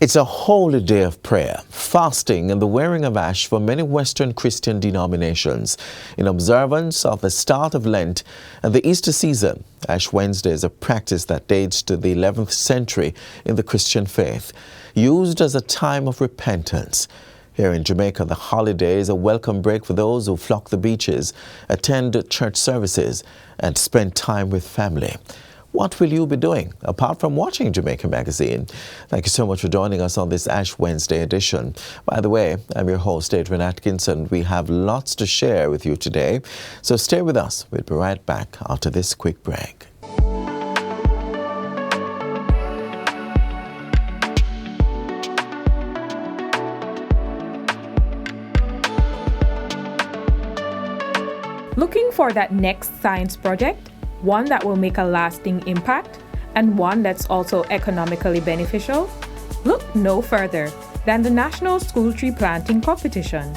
It's a holy day of prayer, fasting, and the wearing of ash for many Western Christian denominations. In observance of the start of Lent and the Easter season, Ash Wednesday is a practice that dates to the 11th century in the Christian faith, used as a time of repentance. Here in Jamaica, the holiday is a welcome break for those who flock the beaches, attend church services, and spend time with family. What will you be doing apart from watching Jamaica Magazine? Thank you so much for joining us on this Ash Wednesday edition. By the way, I'm your host, Adrian Atkinson. We have lots to share with you today, so stay with us. We'll be right back after this quick break. Looking for that next science project? One that will make a lasting impact and one that's also economically beneficial? Look no further than the National School Tree Planting Competition.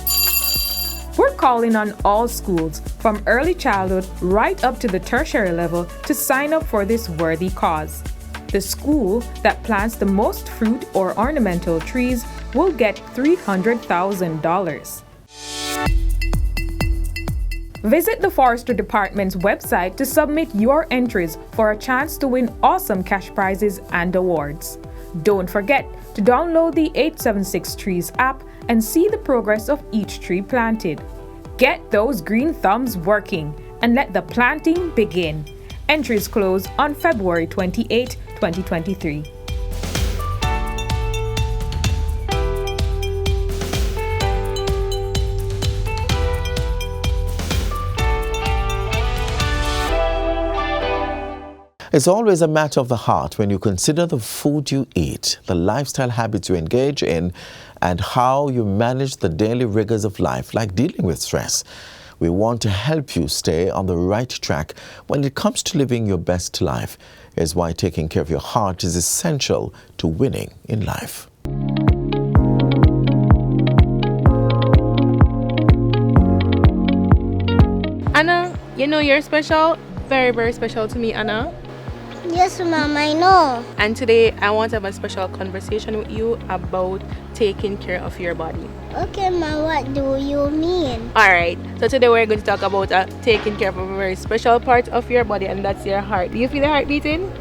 We're calling on all schools from early childhood right up to the tertiary level to sign up for this worthy cause. The school that plants the most fruit or ornamental trees will get $300,000. Visit the Forestry Department's website to submit your entries for a chance to win awesome cash prizes and awards. Don't forget to download the 876 Trees app and see the progress of each tree planted. Get those green thumbs working and let the planting begin. Entries close on February 28, 2023. It's always a matter of the heart when you consider the food you eat, the lifestyle habits you engage in, and how you manage the daily rigors of life, like dealing with stress. We want to help you stay on the right track when it comes to living your best life. Here's why taking care of your heart is essential to winning in life. Anna, you know you're special, very, very special to me, Anna. Yes, Mom, I know. And today I want to have a special conversation with you about taking care of your body. Okay, Mom, what do you mean? Alright, so today we're going to talk about taking care of a very special part of your body, and that's your heart. Do you feel the heart beating?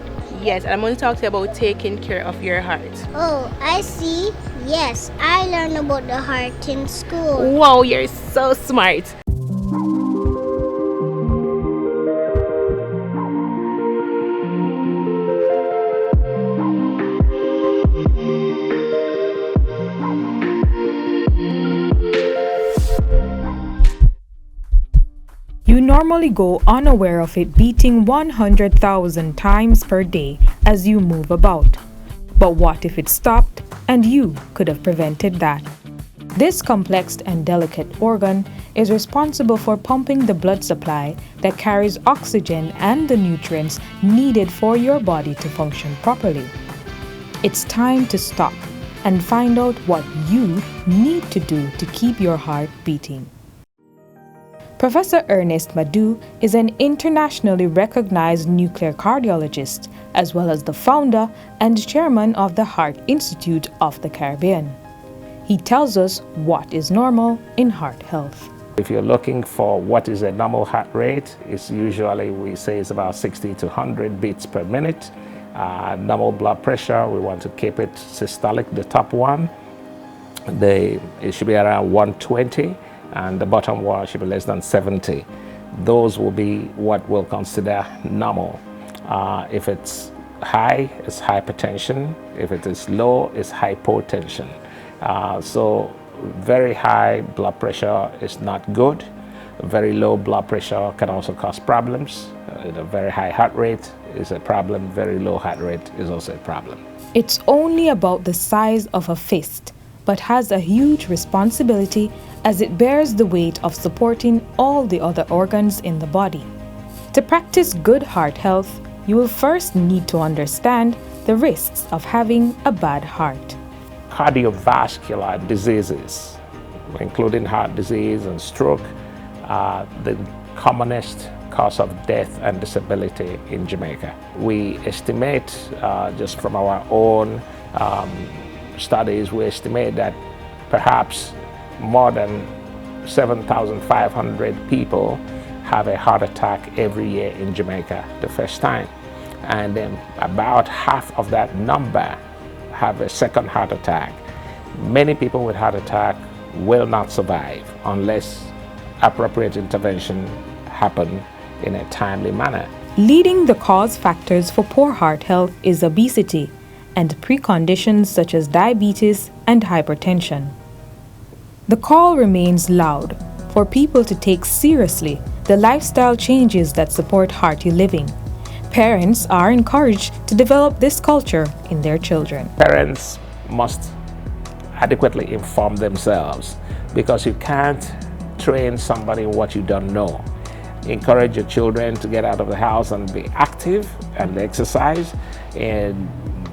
Yes, I'm going to talk to you about taking care of your heart. Oh, I see. Yes, I learned about the heart in school. Wow, you're so smart. You normally go unaware of it beating 100,000 times per day as you move about. But what if it stopped and you could have prevented that? This complex and delicate organ is responsible for pumping the blood supply that carries oxygen and the nutrients needed for your body to function properly. It's time to stop and find out what you need to do to keep your heart beating. Professor Ernest Madu is an internationally recognized nuclear cardiologist, as well as the founder and chairman of the Heart Institute of the Caribbean. He tells us what is normal in heart health. If you're looking for what is a normal heart rate, it's usually, we say, it's about 60 to 100 beats per minute. Normal blood pressure, we want to keep it systolic, the top one. It should be around 120. And the bottom one should be less than 70. Those will be what we'll consider normal. If it's high, it's hypertension. If it is low, it's hypotension. So very high blood pressure is not good. Very low blood pressure can also cause problems. A very high heart rate is a problem. Very low heart rate is also a problem. It's only about the size of a fist, but has a huge responsibility as it bears the weight of supporting all the other organs in the body. To practice good heart health, you will first need to understand the risks of having a bad heart. Cardiovascular diseases, including heart disease and stroke, are the commonest cause of death and disability in Jamaica. We estimate, just from our own studies, we estimate that perhaps more than 7,500 people have a heart attack every year in Jamaica the first time. And then about half of that number have a second heart attack. Many people with heart attack will not survive unless appropriate intervention happen in a timely manner. Leading the cause factors for poor heart health is obesity and preconditions such as diabetes and hypertension. The call remains loud for people to take seriously the lifestyle changes that support hearty living. Parents are encouraged to develop this culture in their children. Parents must adequately inform themselves, because you can't train somebody in what you don't know. Encourage your children to get out of the house and be active and exercise, and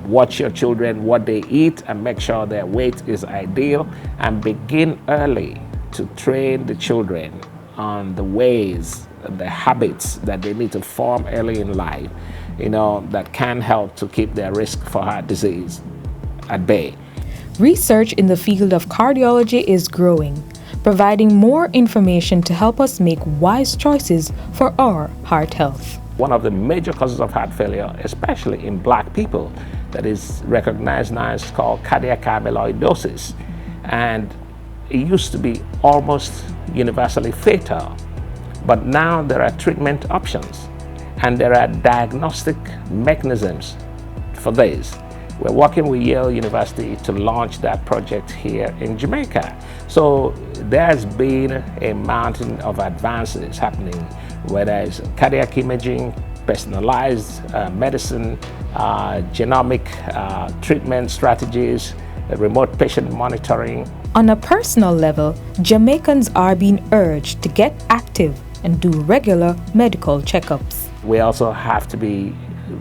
watch your children what they eat and make sure their weight is ideal, and begin early to train the children on the ways and the habits that they need to form early in life, that can help to keep their risk for heart disease at bay. Research in the field of cardiology is growing, providing more information to help us make wise choices for our heart health. One of the major causes of heart failure, especially in Black people, that is recognized now is called cardiac amyloidosis. And it used to be almost universally fatal. But now there are treatment options and there are diagnostic mechanisms for this. We're working with Yale University to launch that project here in Jamaica. So there's been a mountain of advances happening, whether it's cardiac imaging, personalized medicine, genomic treatment strategies, remote patient monitoring. On a personal level, Jamaicans are being urged to get active and do regular medical checkups. We also have to be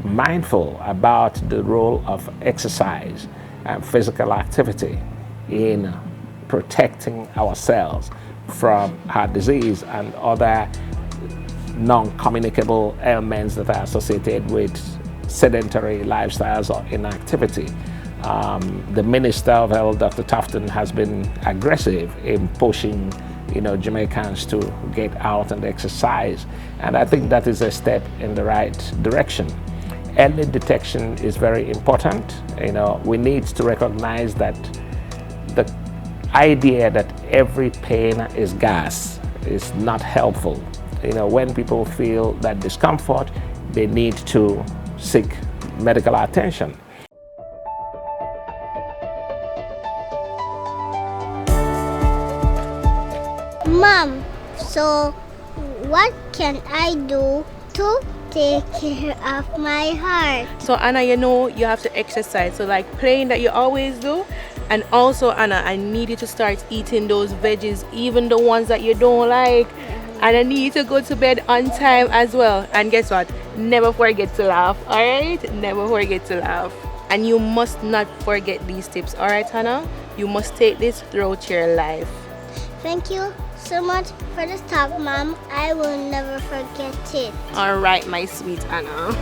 mindful about the role of exercise and physical activity in protecting ourselves from heart disease and other non-communicable ailments that are associated with sedentary lifestyles or inactivity. The Minister of Health, Dr. Tufton, has been aggressive in pushing Jamaicans to get out and exercise, and I think that is a step in the right direction. Early detection is very important. We need to recognize that the idea that every pain is gas is not helpful. When people feel that discomfort, they need to seek medical attention. Mom, so what can I do to take care of my heart? So Anna, you have to exercise. So like playing that you always do. And also Anna, I need you to start eating those veggies, even the ones that you don't like. And I need you to go to bed on time as well. And guess what? Never forget to laugh, alright? Never forget to laugh. And you must not forget these tips, alright Hannah? You must take this throughout your life. Thank you so much for this talk, Mom. I will never forget it. Alright, my sweet Anna.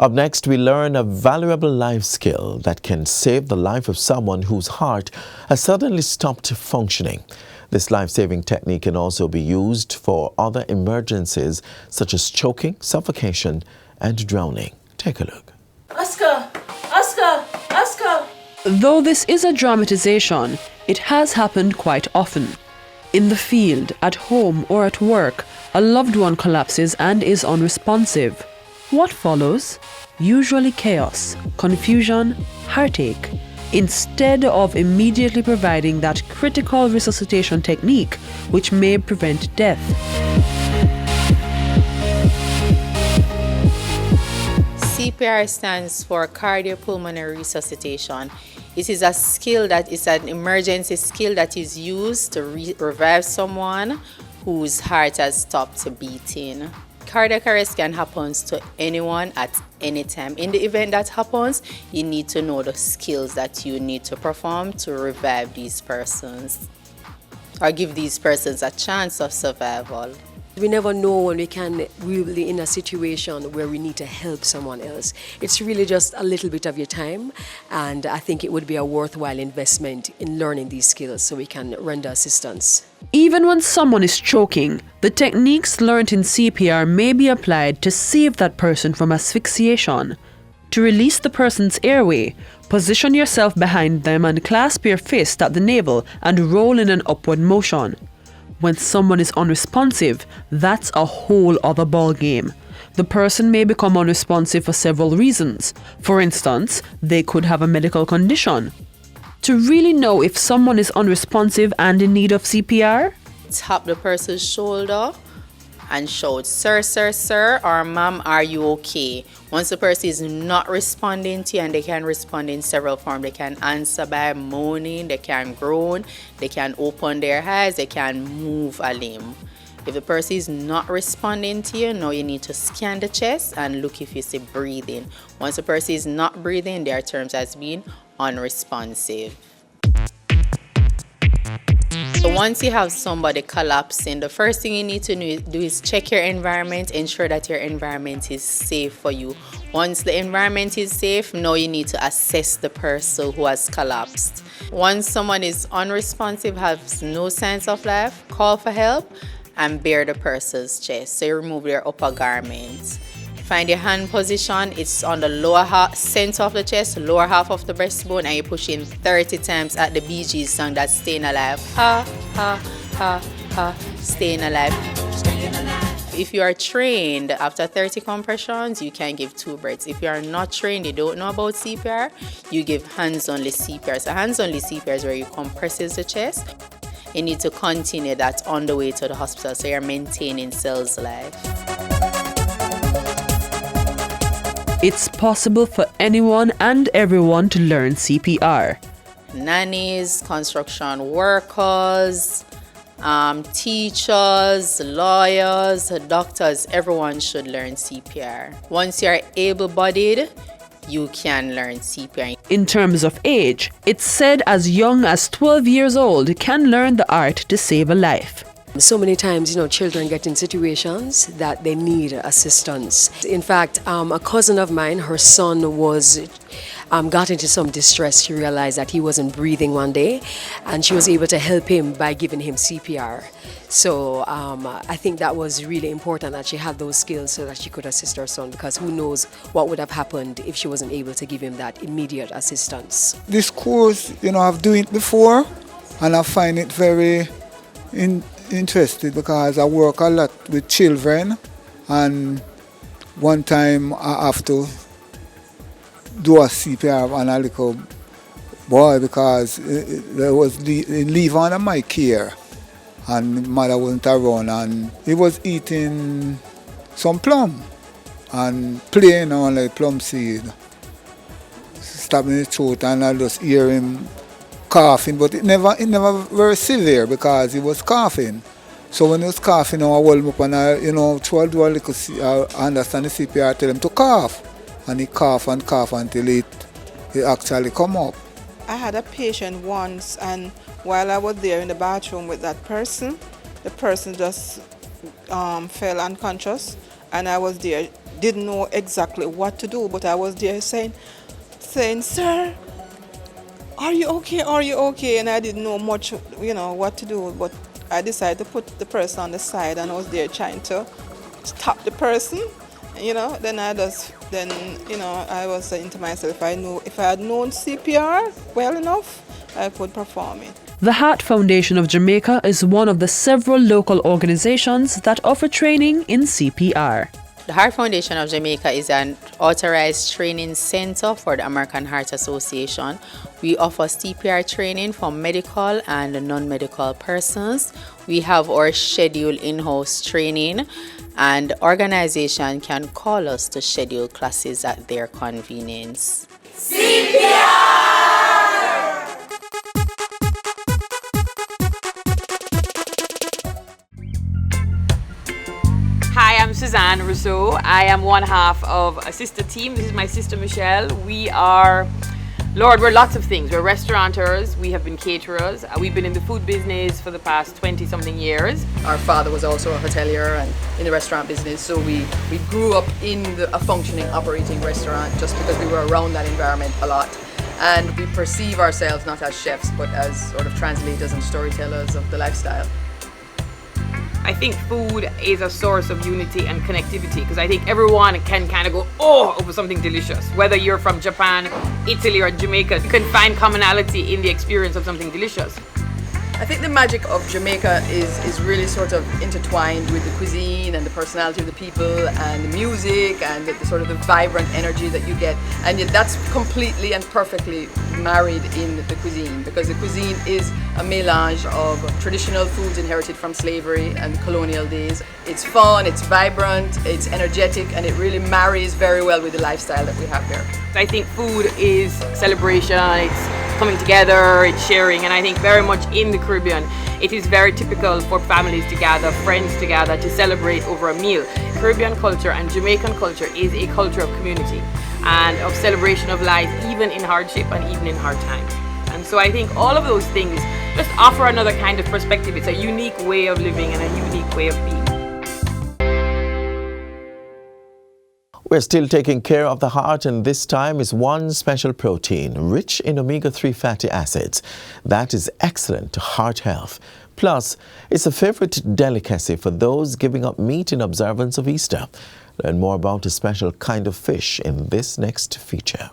Up next, we learn a valuable life skill that can save the life of someone whose heart has suddenly stopped functioning. This life-saving technique can also be used for other emergencies such as choking, suffocation, and drowning. Take a look. Oscar! Oscar! Oscar! Though this is a dramatization, it has happened quite often. In the field, at home, or at work, a loved one collapses and is unresponsive. What follows? Usually chaos, confusion, heartache, instead of immediately providing that critical resuscitation technique which may prevent death. CPR stands for cardiopulmonary resuscitation. It is a skill that is an emergency skill that is used to revive someone whose heart has stopped beating. Cardiac arrest can happen to anyone at any time. In the event that happens, you need to know the skills that you need to perform to revive these persons or give these persons a chance of survival. We never know when we'll be in a situation where we need to help someone else. It's really just a little bit of your time, and I think it would be a worthwhile investment in learning these skills so we can render assistance. Even when someone is choking, the techniques learned in CPR may be applied to save that person from asphyxiation. To release the person's airway, position yourself behind them and clasp your fist at the navel and roll in an upward motion. When someone is unresponsive, that's a whole other ballgame. The person may become unresponsive for several reasons. For instance, they could have a medical condition. To really know if someone is unresponsive and in need of CPR, Tap the person's shoulder and shout, "Sir, sir, sir," or "Ma'am, are you okay?" Once the person is not responding to you, and they can respond in several forms. They can answer by moaning, they can groan, they can open their eyes, they can move a limb. If the person is not responding to you, now you need to scan the chest and look if you see breathing. Once the person is not breathing, they are termed as being unresponsive. So once you have somebody collapsing, the first thing you need to do is check your environment, ensure that your environment is safe for you. Once the environment is safe, now you need to assess the person who has collapsed. Once someone is unresponsive, has no signs of life, call for help and bare the person's chest. So you remove their upper garments. Find your hand position. It's on the lower half, center of the chest, lower half of the breastbone, and you push in 30 times at the Bee Gees song, that's Staying Alive. Ha, ha, ha, ha, staying alive. If you are trained, after 30 compressions, you can give 2 breaths. If you are not trained, you don't know about CPR, you give hands-only CPR. So hands-only CPR is where you compresses the chest. You need to continue that on the way to the hospital, so you're maintaining cells' life. it's possible for anyone and everyone to learn CPR. Nannies, construction workers, teachers, lawyers, doctors, everyone should learn CPR. Once you're able-bodied, you can learn CPR. In terms of age, it's said as young as 12 years old can learn the art to save a life. So many times, children get in situations that they need assistance. In fact, a cousin of mine, her son got into some distress. She realized that he wasn't breathing one day, and she was able to help him by giving him CPR. So I think that was really important that she had those skills so that she could assist her son, because who knows what would have happened if she wasn't able to give him that immediate assistance. This course, I've done it before, and I find it very interesting because I work a lot with children, and one time I have to do a CPR on a little boy because there was leave under my care and mother wasn't around, and he was eating some plum and playing on like plum seed, stabbing his throat, and I just hear him coughing, but it never very severe because he was coughing. So when he was coughing, I hold him up and I, try to do a little, I understand the CPR, tell him to cough. And he cough and cough until it actually come up. I had a patient once, and while I was there in the bathroom with that person, the person just fell unconscious, and I was there didn't know exactly what to do, but I was there saying, "Sir, are you okay? Are you okay?" And I didn't know much, what to do, but I decided to put the person on the side, and I was there trying to stop the person, Then I was saying to myself, if I had known CPR well enough, I could perform it. The Heart Foundation of Jamaica is one of the several local organizations that offer training in CPR. The Heart Foundation of Jamaica is an authorized training center for the American Heart Association. We offer CPR training for medical and non-medical persons. We have our scheduled in-house training, and the organization can call us to schedule classes at their convenience. Hi, I'm Suzanne Rousseau. I am one half of a sister team. This is my sister Michelle. We're lots of things. We're restaurateurs, we have been caterers, we've been in the food business for the past 20-something years. Our father was also a hotelier and in the restaurant business, so we grew up in a functioning, operating restaurant just because we were around that environment a lot. And we perceive ourselves not as chefs, but as sort of translators and storytellers of the lifestyle. I think food is a source of unity and connectivity, because I think everyone can kind of go, over something delicious. Whether you're from Japan, Italy, or Jamaica, you can find commonality in the experience of something delicious. I think the magic of Jamaica is really sort of intertwined with the cuisine and the personality of the people and the music and the sort of the vibrant energy that you get. And yet that's completely and perfectly married in the cuisine, because the cuisine is a melange of traditional foods inherited from slavery and colonial days. It's fun, it's vibrant, it's energetic, and it really marries very well with the lifestyle that we have here. I think food is celebration, it's coming together, it's sharing, and I think very much in the Caribbean, it is very typical for families to gather, friends to gather, to celebrate over a meal. Caribbean culture and Jamaican culture is a culture of community and of celebration of life, even in hardship and even in hard times. And so I think all of those things just offer another kind of perspective. It's a unique way of living and a unique way of being. We're still taking care of the heart, and this time is one special protein rich in omega-3 fatty acids that is excellent to heart health. Plus, it's a favorite delicacy for those giving up meat in observance of Easter. Learn more about a special kind of fish in this next feature.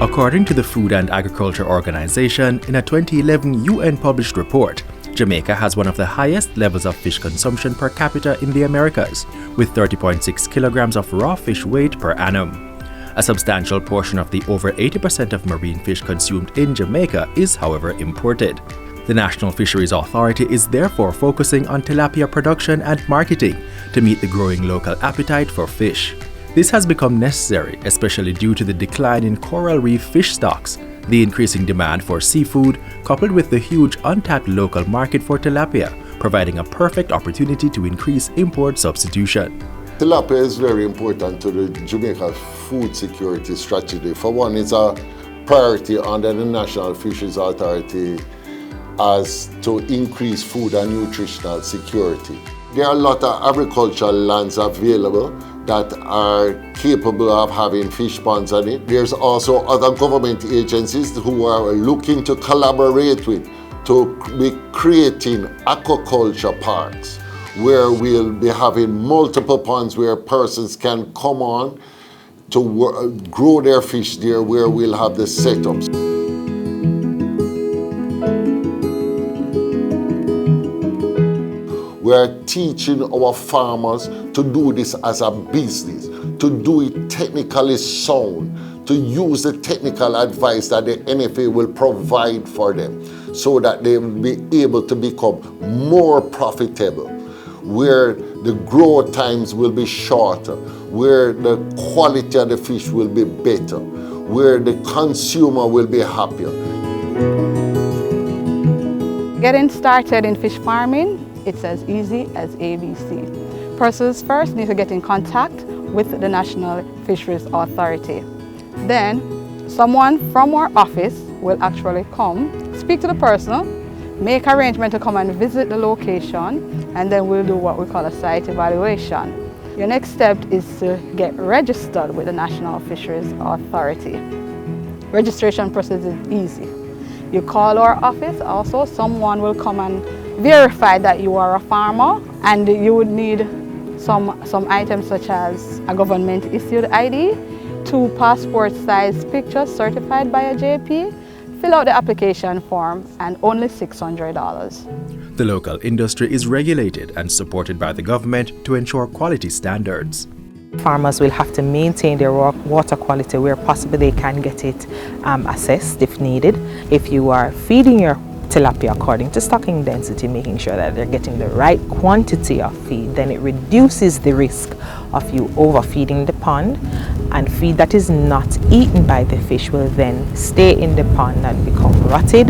According to the Food and Agriculture Organization, in a 2011 UN-published report, Jamaica has one of the highest levels of fish consumption per capita in the Americas, with 30.6 kilograms of raw fish weight per annum. A substantial portion of the over 80% of marine fish consumed in Jamaica is, however, imported. The National Fisheries Authority is therefore focusing on tilapia production and marketing to meet the growing local appetite for fish. This has become necessary, especially due to the decline in coral reef fish stocks, the increasing demand for seafood, coupled with the huge untapped local market for tilapia, providing a perfect opportunity to increase import substitution. Tilapia is very important to the Jamaica food security strategy. For one, it's a priority under the National Fisheries Authority as to increase food and nutritional security. There are a lot of agricultural lands available that are capable of having fish ponds on it. There's also other government agencies who are looking to collaborate with to be creating aquaculture parks where we'll be having multiple ponds where persons can come on to grow their fish there, where we'll have the setups. We're teaching our farmers to do this as a business, to do it technically sound, to use the technical advice that the NFA will provide for them so that they will be able to become more profitable, where the growth times will be shorter, where the quality of the fish will be better, where the consumer will be happier. Getting started in fish farming, it's as easy as ABC. Persons first need to get in contact with the National Fisheries Authority. Then Someone from our office will actually come, speak to the person, make arrangement to come and visit the location, and then we'll do what we call a site evaluation. Your next step is to get registered with the National Fisheries Authority. Registration process is easy. You call our office, also someone will come and verify that you are a farmer, and you would need some items such as a government issued ID, 2 passport size pictures certified by a JP, fill out the application form, and only $600. The local industry is regulated and supported by the government to ensure quality standards. Farmers will have to maintain their water quality where possible. They can get it assessed if needed. If you are feeding your tilapia according to stocking density, making sure that they're getting the right quantity of feed, then it reduces the risk of you overfeeding the pond, and feed that is not eaten by the fish will then stay in the pond and become rotted.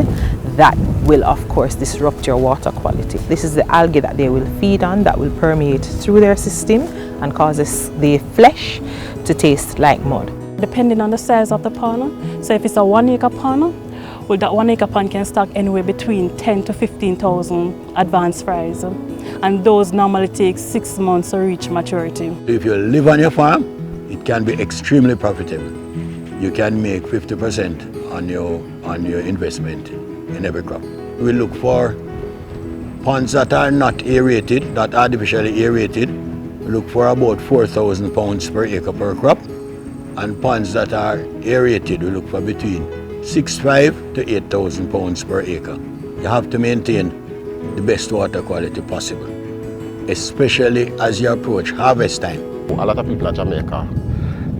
That will of course disrupt your water quality. This is the algae that they will feed on that will permeate through their system and causes the flesh to taste like mud. Depending on the size of the pond, so if it's a 1 acre pond, well, that 1 acre pond can stock anywhere between 10 to 15,000 advanced fries, and those normally take 6 months to reach maturity. If you live on your farm, it can be extremely profitable. You can make 50% on your investment in every crop. We look for ponds that are not aerated, not artificially aerated. We look for about 4,000 pounds per acre per crop, and ponds that are aerated, we look for between 6,500 to 8,000 pounds per acre. You have to maintain the best water quality possible, especially as you approach harvest time. A lot of people in Jamaica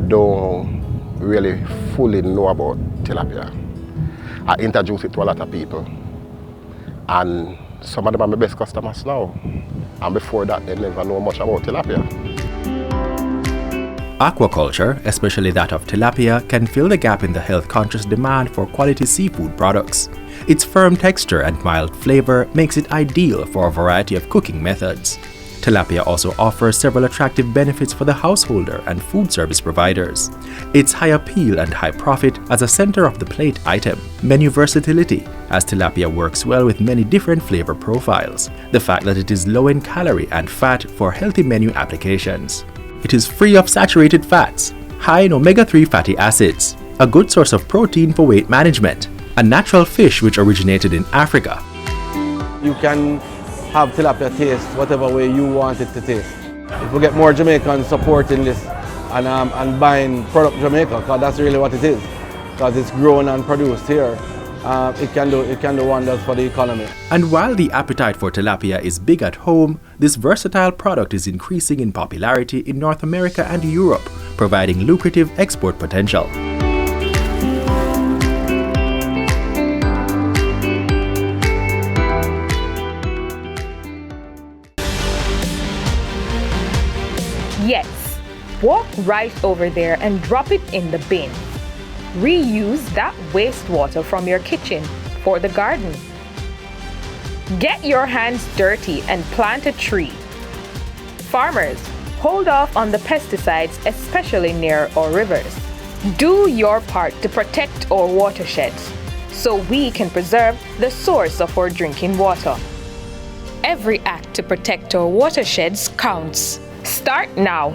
don't really fully know about tilapia. I introduce it to a lot of people, and some of them are my best customers now, and before that they never know much about tilapia. Aquaculture, especially that of tilapia, can fill the gap in the health-conscious demand for quality seafood products. Its firm texture and mild flavor makes it ideal for a variety of cooking methods. Tilapia also offers several attractive benefits for the householder and food service providers. Its high appeal and high profit as a center-of-the-plate item. Menu versatility, as tilapia works well with many different flavor profiles. The fact that it is low in calorie and fat for healthy menu applications. It is free of saturated fats, high in omega-3 fatty acids, a good source of protein for weight management, a natural fish which originated in Africa. You can have tilapia taste whatever way you want it to taste. If we get more Jamaicans supporting this and buying product Jamaica, because that's really what it is, because it's grown and produced here, it can do wonders for the economy. And while the appetite for tilapia is big at home, this versatile product is increasing in popularity in North America and Europe, providing lucrative export potential. Yes, walk right over there and drop it in the bin. Reuse that wastewater from your kitchen for the garden. Get your hands dirty and plant a tree. Farmers, hold off on the pesticides, especially near our rivers. Do your part to protect our watersheds so we can preserve the source of our drinking water. Every act to protect our watersheds counts. Start now.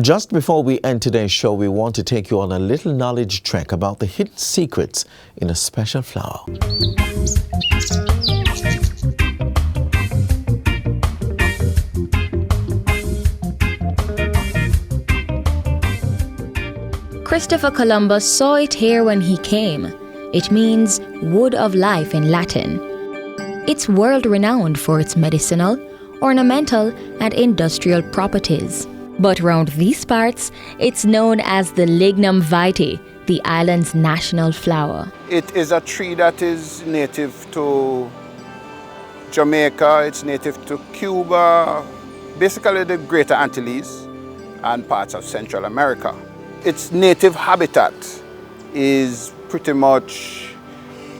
Just before we end today's show, we want to take you on a little knowledge trek about the hidden secrets in a special flower. Christopher Columbus saw it here when he came. It means wood of life in Latin. It's world-renowned for its medicinal, ornamental, and industrial properties. But round these parts, it's known as the lignum vitae, the island's national flower. It is a tree that is native to Jamaica, it's native to Cuba, basically the Greater Antilles and parts of Central America. Its native habitat is pretty much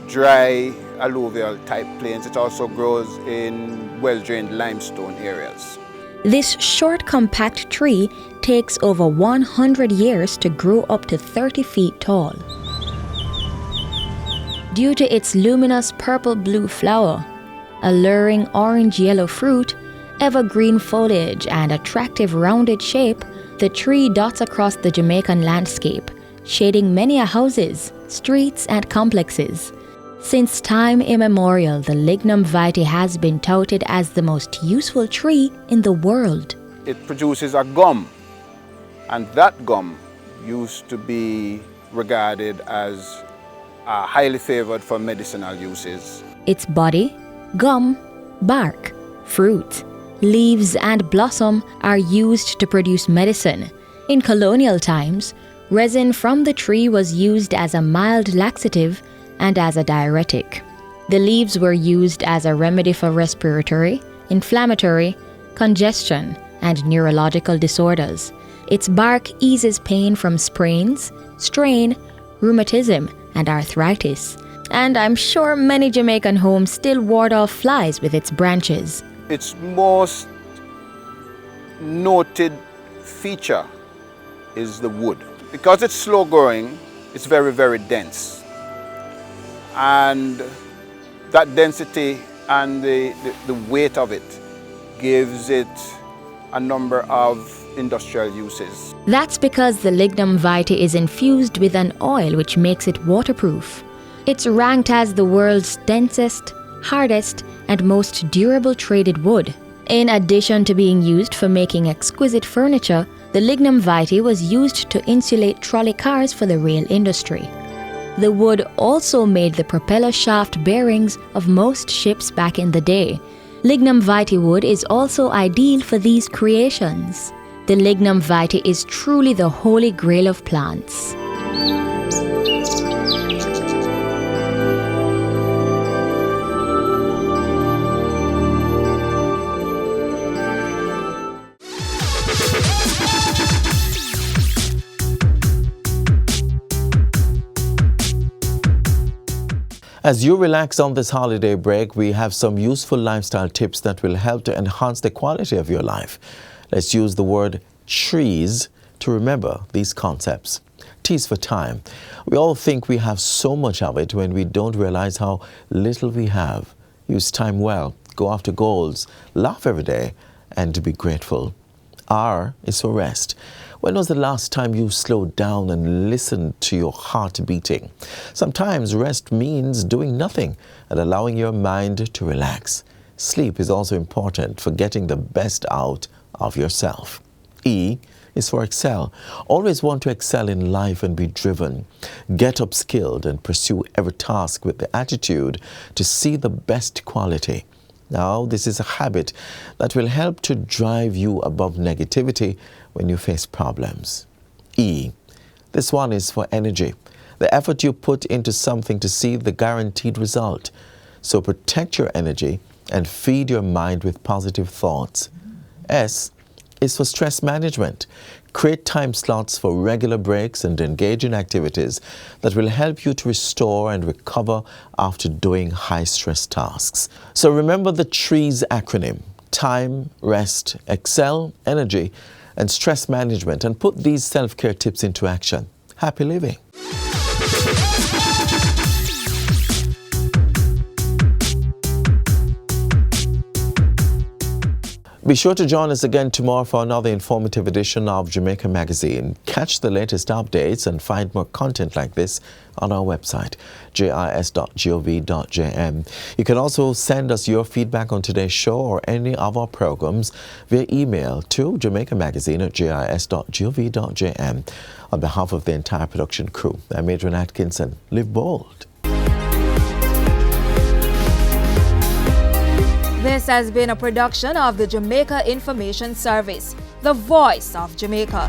dry, alluvial type plains. It also grows in well-drained limestone areas. This short, compact tree takes over 100 years to grow up to 30 feet tall. Due to its luminous purple-blue flower, alluring orange-yellow fruit, evergreen foliage, and attractive rounded shape, the tree dots across the Jamaican landscape, shading many houses, streets, and complexes. Since time immemorial, the lignum vitae has been touted as the most useful tree in the world. It produces a gum, and that gum used to be regarded as highly favored for medicinal uses. Its body, gum, bark, fruit, leaves, and blossom are used to produce medicine. In colonial times, resin from the tree was used as a mild laxative and as a diuretic. The leaves were used as a remedy for respiratory, inflammatory, congestion, and neurological disorders. Its bark eases pain from sprains, strain, rheumatism, and arthritis. And I'm sure many Jamaican homes still ward off flies with its branches. Its most noted feature is the wood. Because it's slow growing, it's very, very dense. And that density and the weight of it gives it a number of industrial uses. That's because the lignum vitae is infused with an oil which makes it waterproof. It's ranked as the world's densest, hardest, and most durable traded wood. In addition to being used for making exquisite furniture, the lignum vitae was used to insulate trolley cars for the rail industry. The wood also made the propeller shaft bearings of most ships back in the day. Lignum vitae wood is also ideal for these creations. The lignum vitae is truly the holy grail of plants. As you relax on this holiday break, we have some useful lifestyle tips that will help to enhance the quality of your life. Let's use the word trees to remember these concepts. T is for time. We all think we have so much of it when we don't realize how little we have. Use time well, go after goals, laugh every day, and be grateful. R is for rest. When was the last time you slowed down and listened to your heart beating? Sometimes rest means doing nothing and allowing your mind to relax. Sleep is also important for getting the best out of yourself. E is for excel. Always want to excel in life and be driven. Get upskilled and pursue every task with the attitude to see the best quality. Now, this is a habit that will help to drive you above negativity when you face problems. E. This one is for energy. The effort you put into something to see the guaranteed result. So protect your energy and feed your mind with positive thoughts. S is for stress management. Create time slots for regular breaks and engage in activities that will help you to restore and recover after doing high-stress tasks. So remember the TREES acronym: time, rest, excel, energy, and stress management, and put these self-care tips into action. Happy living. Be sure to join us again tomorrow for another informative edition of Jamaica Magazine. Catch the latest updates and find more content like this on our website, jis.gov.jm. You can also send us your feedback on today's show or any of our programs via email to jamaicaMagazine@jis.gov.jm. On behalf of the entire production crew, I'm Adrian Atkinson. Live bold. This has been a production of the Jamaica Information Service, the voice of Jamaica.